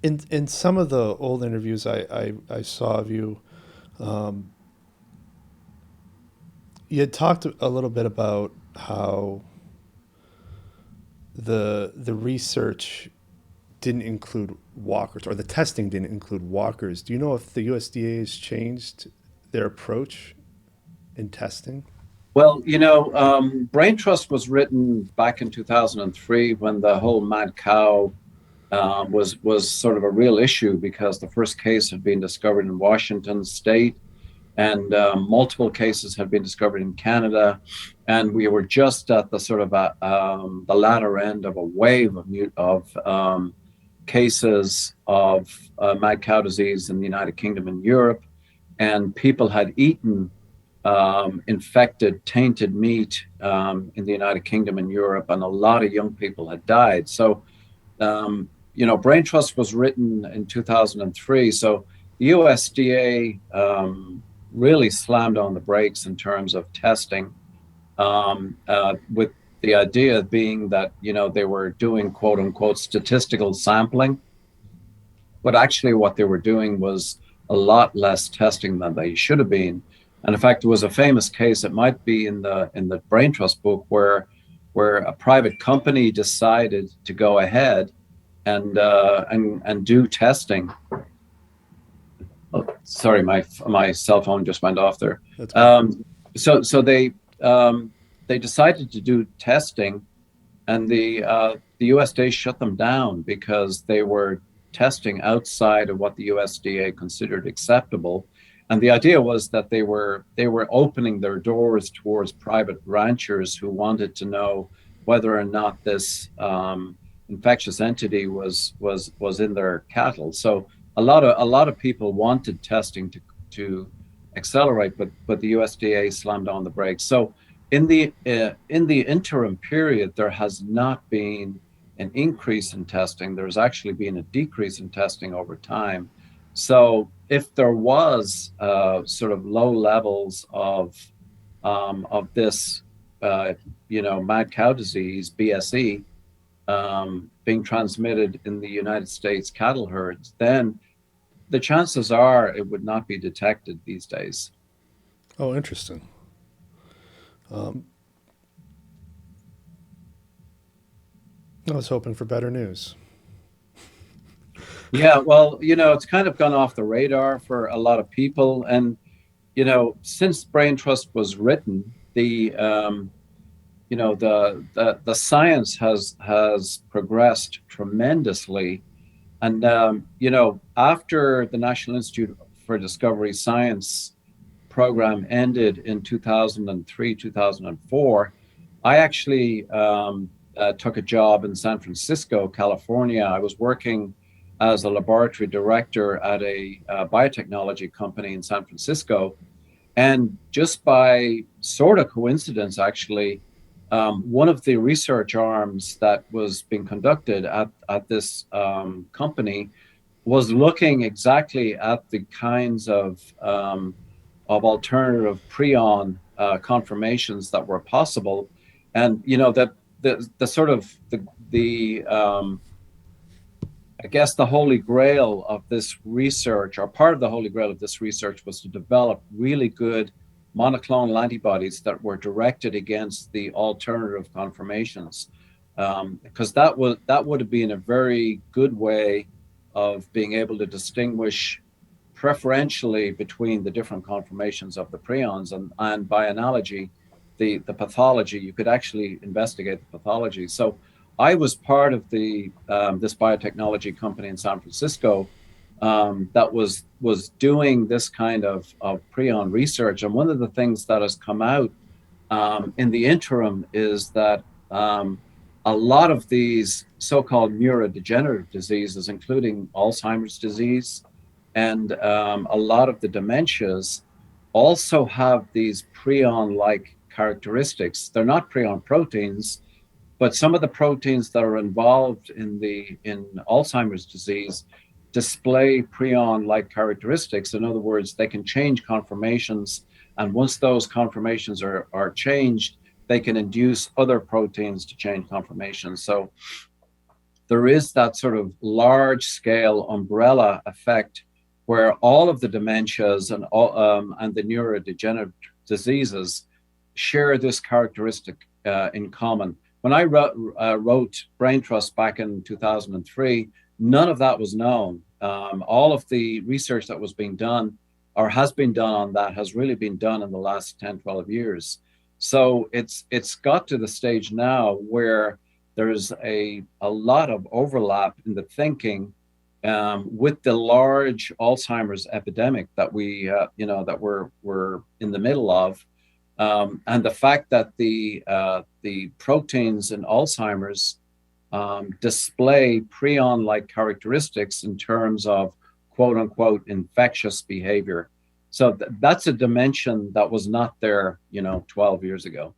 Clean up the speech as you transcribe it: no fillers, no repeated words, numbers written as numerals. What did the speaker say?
In some of the old interviews I saw of you, um, you had talked a little bit about how the research didn't include walkers, or the testing didn't include walkers. Do you know if the USDA has changed their approach in testing? Well, Brain Trust was written back in 2003 when the whole mad cow was sort of a real issue because the first case had been discovered in Washington State, and multiple cases had been discovered in Canada, and we were just at the sort of the latter end of a wave of cases of mad cow disease in the United Kingdom and Europe, and people had eaten infected, tainted meat in the United Kingdom and Europe, and a lot of young people had died. So, Brain Trust was written in 2003. So the USDA really slammed on the brakes in terms of testing, with the idea being that, they were doing quote unquote statistical sampling, but actually what they were doing was a lot less testing than they should have been. And in fact, there was a famous case, it might be in the Brain Trust book, where a private company decided to go ahead and do testing. Oh, sorry, my cell phone just went off there. That's okay. So they decided to do testing, and the USDA shut them down because they were testing outside of what the USDA considered acceptable. And the idea was that they were opening their doors towards private ranchers who wanted to know whether or not this infectious entity was in their cattle. So a lot of people wanted testing to accelerate, but the USDA slammed on the brakes. So in the interim period, there has not been an increase in testing. There's actually been a decrease in testing over time. So if there was sort of low levels of this, mad cow disease (BSE) being transmitted in the United States cattle herds, then the chances are it would not be detected these days. Oh, interesting. Um, I was hoping for better news. Yeah, well, it's kind of gone off the radar for a lot of people. And, since Brain Trust was written, the science has progressed tremendously. And, after the National Institute for Discovery Science program ended in 2003, 2004, I actually took a job in San Francisco, California. I was working as a laboratory director at a biotechnology company in San Francisco. And just by sort of coincidence, actually, one of the research arms that was being conducted at this company was looking exactly at the kinds of alternative prion conformations that were possible. And that the sort of the I guess the holy grail of this research, or part of the holy grail of this research, was to develop really good monoclonal antibodies that were directed against the alternative conformations, because that would have been a very good way of being able to distinguish preferentially between the different conformations of the prions, and by analogy, the pathology. You could actually investigate the pathology. So I was part of the this biotechnology company in San Francisco that was doing this kind of prion research. And one of the things that has come out in the interim is that a lot of these so-called neurodegenerative diseases, including Alzheimer's disease and a lot of the dementias, also have these prion-like characteristics. They're not prion proteins, but some of the proteins that are involved in Alzheimer's disease display prion-like characteristics. In other words, they can change conformations, and once those conformations are changed, they can induce other proteins to change conformations. So there is that sort of large scale umbrella effect where all of the dementias and the neurodegenerative diseases share this characteristic in common. When I wrote Brain Trust back in 2003, none of that was known. All of the research that was being done or has been done on that has really been done in the last 10, 12 years. So it's got to the stage now where there's a lot of overlap in the thinking with the large Alzheimer's epidemic that that we're in the middle of, and the fact that the proteins in Alzheimer's display prion-like characteristics in terms of quote unquote infectious behavior. So that's a dimension that was not there, 12 years ago.